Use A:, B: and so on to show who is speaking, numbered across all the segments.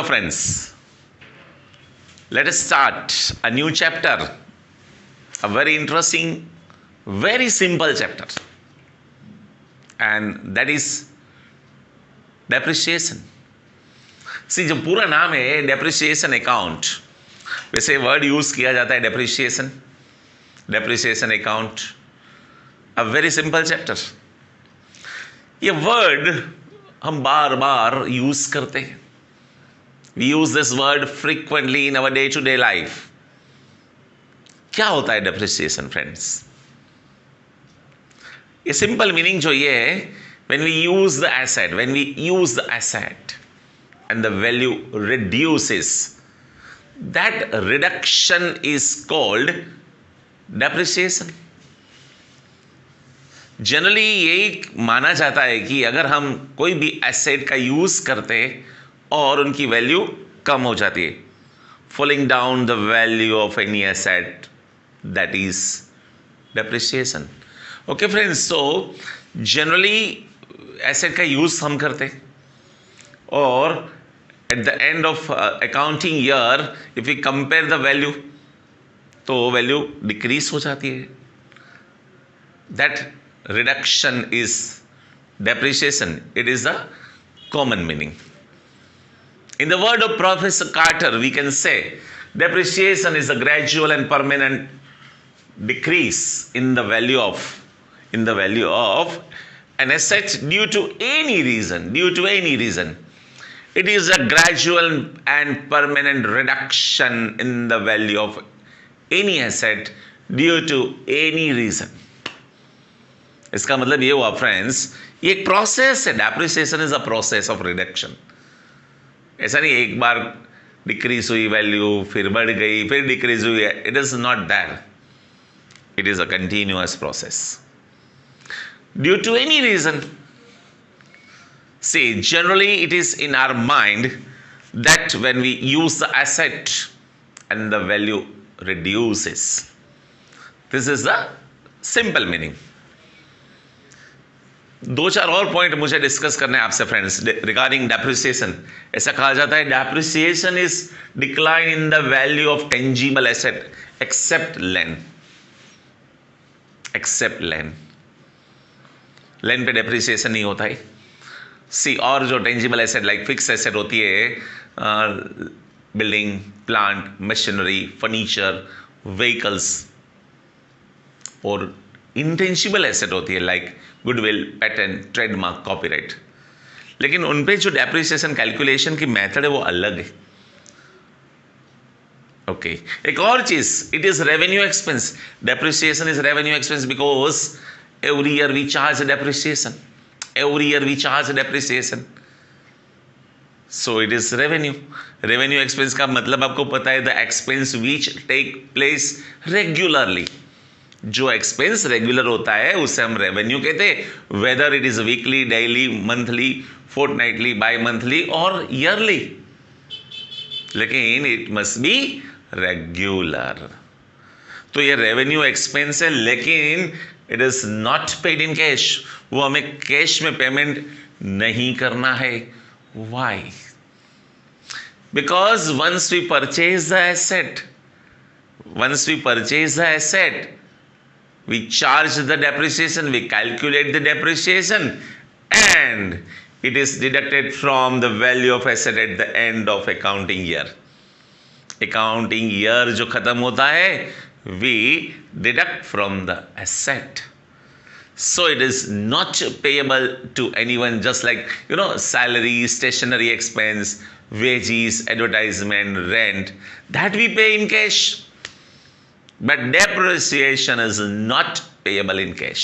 A: friends, let us start a new chapter, a very interesting, very simple chapter, and that is depreciation. सी जो पूरा नाम है depreciation account, वैसे word use किया जाता है depreciation, depreciation account, a very simple chapter. ये word हम बार बार यूज करते हैं. We use this word frequently in our day to day life. क्या होता है डेप्रिसिएशन फ्रेंड्स? ये सिंपल मीनिंग जो ये है, when we use the asset and the value reduces, that reduction is called depreciation. Generally यही माना जाता है कि अगर हम कोई भी एसेट का यूज करते और उनकी वैल्यू कम हो जाती है, falling down the value of any asset, that is depreciation. Okay friends, so generally asset का यूज हम करते और at the end of accounting year if you compare the value, तो वैल्यू डिक्रीज हो जाती है. That reduction is depreciation. It is the common meaning. In the word of professor Carter we can say depreciation is a gradual and permanent decrease in the value of an asset due to any reason. It is a gradual and permanent reduction in the value of any asset due to any reason. इसका मतलब ये हुआ friends, ये एक process है. Depreciation is a process of reduction. ऐसा नहीं एक बार डिक्रीज हुई वैल्यू, फिर बढ़ गई, फिर डिक्रीज हुई. It is not that. It is a continuous process. Due to any reason. See, generally it is in our mind that when we use the asset and the value reduces. This is the simple meaning. दो चार और point मुझे discuss करने हैं आपसे friends regarding depreciation. ऐसा कहा जाता है depreciation is decline in the value of tangible asset except land. Land पे डेप्रिसिएशन नहीं होता है. सी, और जो tangible asset like fix asset होती है, building, plant, machinery, furniture, vehicles, और इंटेंजिबल एसेट होती है like goodwill, patent, trademark, copyright. लेकिन उन पे जो डेप्रिसिएशन कैलकुलेशन की मेथड है वो अलग है. ओके, एक और चीज, it is revenue expense. Depreciation is revenue expense because every year we charge depreciation. So it is revenue expense का मतलब आपको पता है, the expense which take place regularly. जो एक्सपेंस रेगुलर होता है उसे हम रेवेन्यू कहते हैं, whether it is weekly, daily, monthly, fortnightly, bi monthly और ईयरली. लेकिन इट मस्ट बी रेगुलर. तो ये रेवेन्यू एक्सपेंस है, लेकिन it is not paid in cash. वो हमें कैश में पेमेंट नहीं करना है. Why? Because once we purchase the asset, we charge the depreciation, we calculate the depreciation, and it is deducted from the value of asset at the end of accounting year. Accounting year जो खत्म होता है, we deduct from the asset. So it is not payable to anyone, just like salary, stationery expense, wages, advertisement, rent, that we pay in cash. But depreciation is not payable in cash.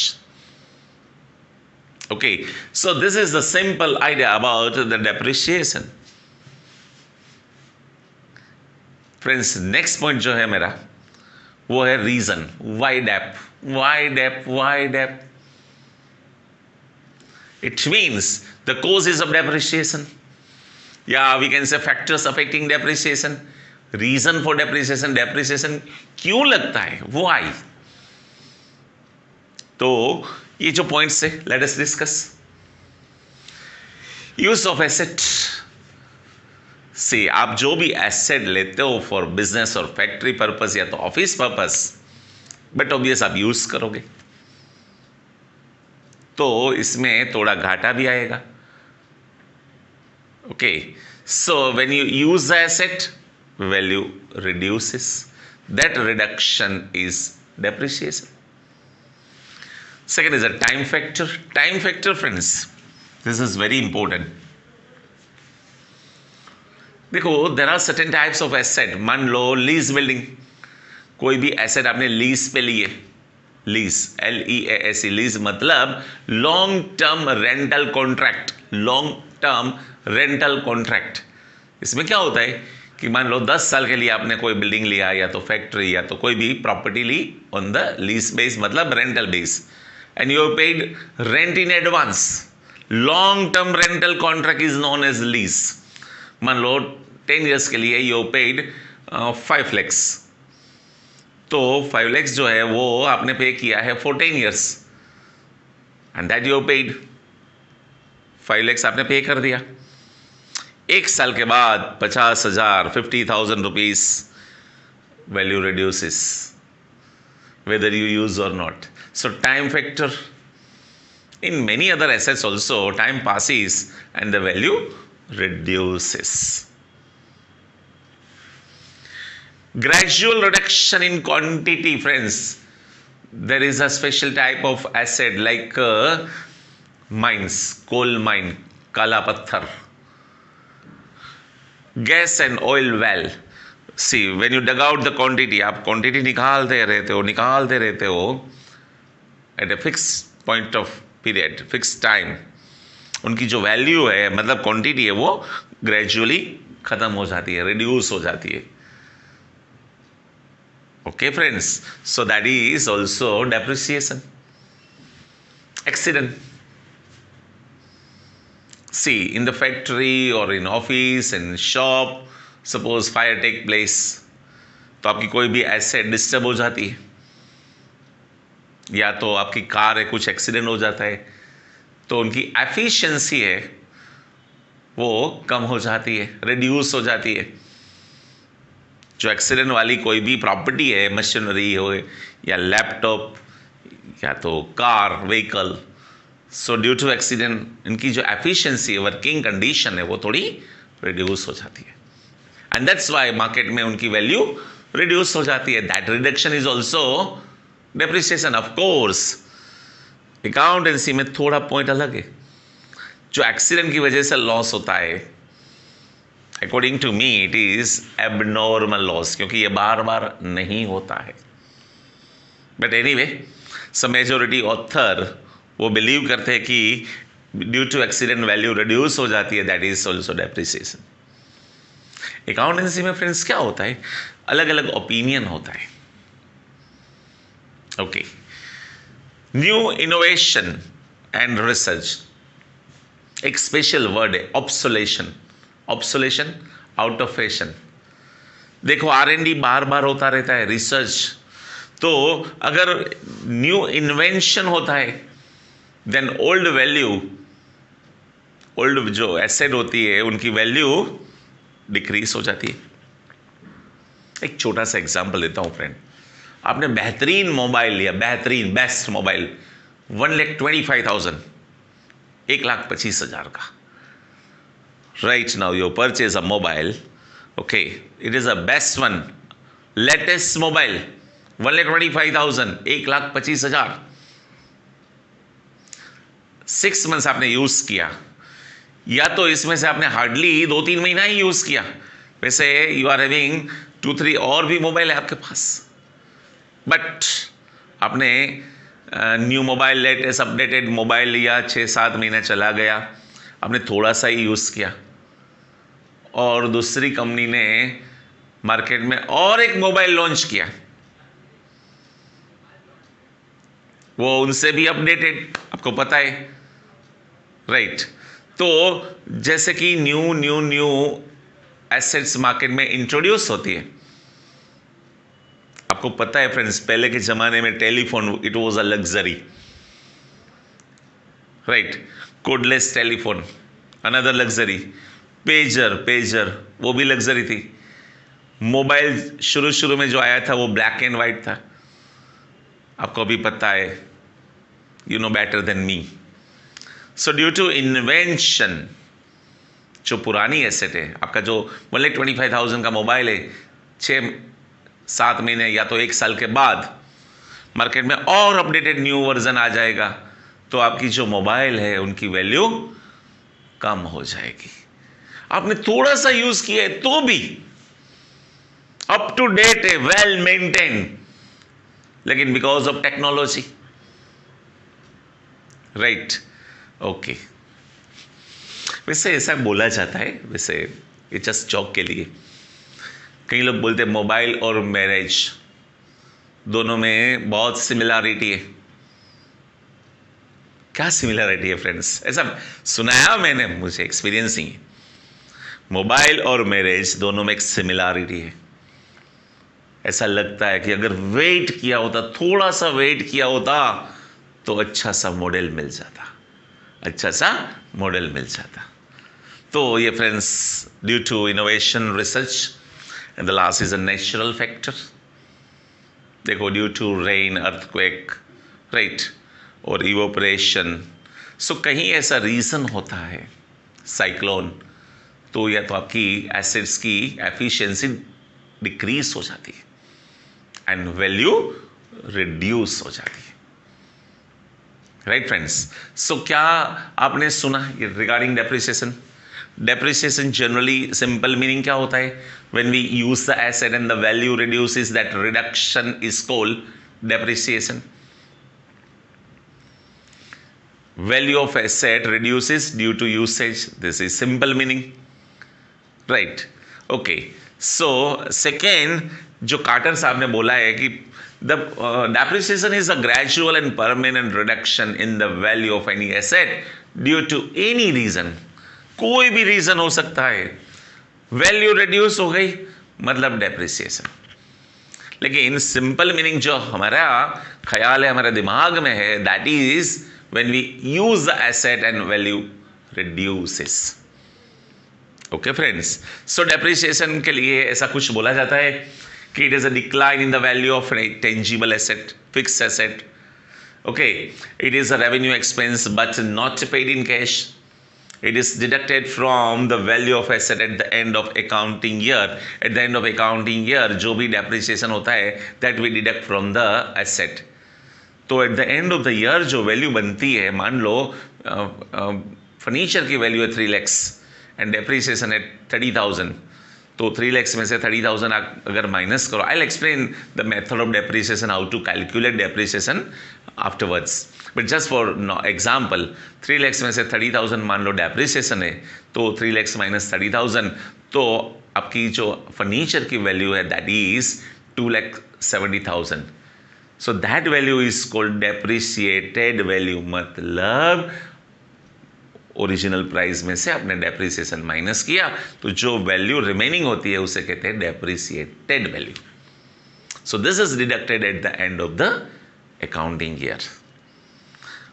A: Okay, so this is the simple idea about the depreciation. Friends, next point जो है मेरा वो है reason. Why debt? It means the causes of depreciation. Yeah, we can say factors affecting depreciation. Reason for depreciation क्यों लगता है, why. तो ये जो पॉइंट्स है, let us discuss. Use of asset. See आप जो भी एसेट लेते हो फॉर बिजनेस और फैक्ट्री पर्पस या तो ऑफिस पर्पस, बट ऑब्वियस आप यूज करोगे तो इसमें थोड़ा घाटा भी आएगा। Okay, so when you use the asset value reduces, that reduction is depreciation. Second is a time factor. Time factor, friends, this is very important. देखो, there are certain types of asset. मान लो lease building, कोई भी asset आपने lease पे लिए, lease LEASE, lease मतलब long term rental contract. Long term rental contract, इसमें क्या होता है कि मान लो 10 साल के लिए आपने कोई बिल्डिंग लिया या तो फैक्ट्री या तो कोई भी प्रॉपर्टी ली ऑन द लीज बेस, मतलब rental base, and you have paid rent in advance. Long term rental contract is known as lease. मान लो 10 years के लिए you have paid 5 lakhs, तो 5 lakhs जो है वो आपने पे किया है for 10 years and that you have paid 5 lakhs आपने पे कर दिया। एक साल के बाद 50,000 50,000 rupees value reduces whether you use or not. So time factor. In many other assets also, time passes and the value reduces. Gradual reduction in quantity, friends. There is a special type of asset like mines, coal mine, kala patthar, gas and oil well. See, when you dug out the quantity, आप quantity निकालते रहते हो at a fix point of period, fix time, उनकी जो value है मतलब quantity है वो ग्रेजुअली खत्म हो जाती है, रिड्यूस हो जाती है। Okay friends, so that is also depreciation. Accident, see in the factory और in office, in shop, suppose fire take place, तो आपकी कोई भी एसेट डिस्टर्ब हो जाती है, या तो आपकी कार है, कुछ एक्सीडेंट हो जाता है, तो उनकी एफिशिएंसी है वो कम हो जाती है, रिड्यूस हो जाती है। जो एक्सीडेंट वाली कोई भी प्रॉपर्टी है, मशीनरी हो या लैपटॉप या तो car vehicle, so due to accident इनकी जो एफिशिएंसी वर्किंग कंडीशन है वो थोड़ी रिड्यूस हो जाती है, एंड दैट्स व्हाई मार्केट में उनकी वैल्यू रिड्यूस हो जाती है। That reduction is also depreciation. Of course accountancy में थोड़ा पॉइंट अलग है, जो एक्सीडेंट की वजह से लॉस होता है, according to me it is abnormal loss, क्योंकि ये बार बार नहीं होता है। But anyway, some majority author वो बिलीव करते हैं कि due to accident value reduce हो जाती है, that is also depreciation. Accountancy में फ्रेंड्स क्या होता है, अलग अलग ओपिनियन होता है। Okay, new innovation and research, एक स्पेशल वर्ड है obsolescence. Obsolescence, out of fashion. देखो R&D बार बार होता रहता है, रिसर्च, तो अगर न्यू इन्वेंशन होता है देन ओल्ड वैल्यू, ओल्ड जो एसेट होती है उनकी वैल्यू डिक्रीज हो जाती है। एक छोटा सा एग्जांपल देता हूं फ्रेंड, आपने बेहतरीन मोबाइल लिया, बेहतरीन बेस्ट मोबाइल 1,25,000, 1,25,000 का। Right now you purchase a mobile, okay, it is a best one, latest mobile 1,25,000, 1,25,000। 6 months आपने यूज किया, या तो इसमें से आपने हार्डली 2-3 महीना ही यूज किया, वैसे यू आर हैविंग 2-3 और भी मोबाइल है आपके पास, बट आपने new mobile, latest updated mobile लिया, 6-7 महीने चला गया, आपने थोड़ा सा ही यूज किया, और दूसरी कंपनी ने मार्केट में और एक मोबाइल लॉन्च किया, वो उनसे भी अपडेटेड, आपको पता है, राइट। तो जैसे कि न्यू एसेट्स मार्केट में इंट्रोड्यूस होती है, आपको पता है फ्रेंड्स, पहले के जमाने में telephone, it was a luxury, right. Cordless telephone, another luxury. Pager, pager वो भी लग्जरी थी। मोबाइल शुरू शुरू में जो आया था वो ब्लैक एंड वाइट था, आपको अभी पता है, you know better than me. So due to invention, जो पुरानी एसेट है आपका, जो 1,25,000 का मोबाइल है, 6-7 महीने या तो 1 साल के बाद मार्केट में और अपडेटेड न्यू वर्जन आ जाएगा, तो आपकी जो मोबाइल है उनकी वैल्यू कम हो जाएगी। आपने थोड़ा सा यूज किया है तो भी अप टू डेट है, वेल मेंटेन, लेकिन because of technology, right, okay. वैसे ऐसा बोला जाता है, वैसे ये जस्ट जॉक के लिए, कई लोग बोलते हैं मोबाइल और मैरिज दोनों में बहुत सिमिलरिटी है। क्या सिमिलरिटी है फ्रेंड्स? ऐसा सुनाया मैंने, मुझे एक्सपीरियंस नहीं है। मोबाइल और मैरिज दोनों में एक सिमिलरिटी है। ऐसा लगता है कि अगर वेट किया होता, थोड़ा सा वेट किया होता, तो अच्छा सा मॉडल मिल जाता, अच्छा सा मॉडल मिल जाता। तो ये friends, due to innovation, research and the last is a natural factor. देखो, due to rain, earthquake, right, और इवोपरेशन, सो कहीं ऐसा रीजन होता है, साइक्लोन, तो या तो आपकी एसिड्स की एफिशिएंसी डिक्रीज हो जाती है एंड वैल्यू रिड्यूस हो जाती है, राइट फ्रेंड्स। सो क्या आपने सुना regarding depreciation? Depreciation generally simple meaning क्या होता है? When we use the asset and the value reduces, that reduction is called depreciation. Value of asset reduces due to usage. This is simple meaning, right? Okay. So second, जो quarter साहब ने बोला है कि the depreciation is a gradual and permanent reduction in the value of any asset due to any reason. कोई भी reason हो सकता है, वैल्यू रिड्यूस हो गई मतलब डेप्रिसिएशन। लेकिन सिंपल मीनिंग जो हमारा ख्याल है, हमारे दिमाग में है, that is when we use the asset and value reduces. Okay friends, so depreciation के लिए ऐसा कुछ बोला जाता है कि it is a decline in the value of a tangible asset, fixed asset. Okay, it is a revenue expense but not paid in cash. It is deducted from the value of asset at the end of accounting year. At the end of accounting year जो भी depreciation होता है, that we deduct from the asset. तो eight the end of the year जो value बनती है, मान लो furniture की वैल्यू है 3 lakhs एंड डेप्रिसिएशन है 30,000, तो 3 lakhs में से 30,000 अगर माइनस करो, I will explain the method of depreciation, how to calculate depreciation afterwards, but just for example 3 lakhs में से 30,000 मान लो डेप्रिसिएशन है, तो 3 lakhs माइनस 30,000, तो आपकी जो फर्नीचर की वैल्यू है that is 2,70,000. So that value is called depreciated value, मतलब ओरिजिनल प्राइस में से आपने डेप्रिसिएशन माइनस किया, तो जो वैल्यू रिमेनिंग होती है उसे कहते हैं depreciated value. So this is deducted at the end of the accounting year.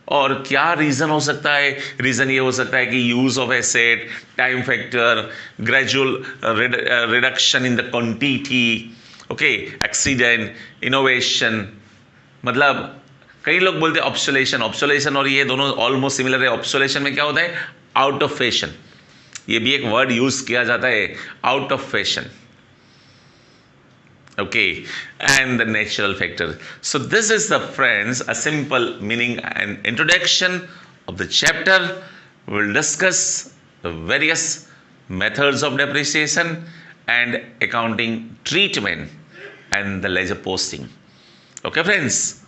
A: और क्या रीजन हो सकता है? रीजन ये हो सकता है कि use of asset, time factor, gradual reduction in the quantity, okay, accident, innovation, मतलब कई लोग बोलते हैं ऑब्सोलेशन. ऑब्सोलेशन और ये दोनों ऑलमोस्ट सिमिलर है. ऑब्सोलेशन में क्या होता है? Out of fashion. ये भी एक वर्ड यूज किया जाता है, out of fashion. Okay, and the natural factor. So this is the friends a simple meaning and introduction of the chapter. Will discuss the various methods of depreciation and accounting treatment and the ledger posting. Okay friends,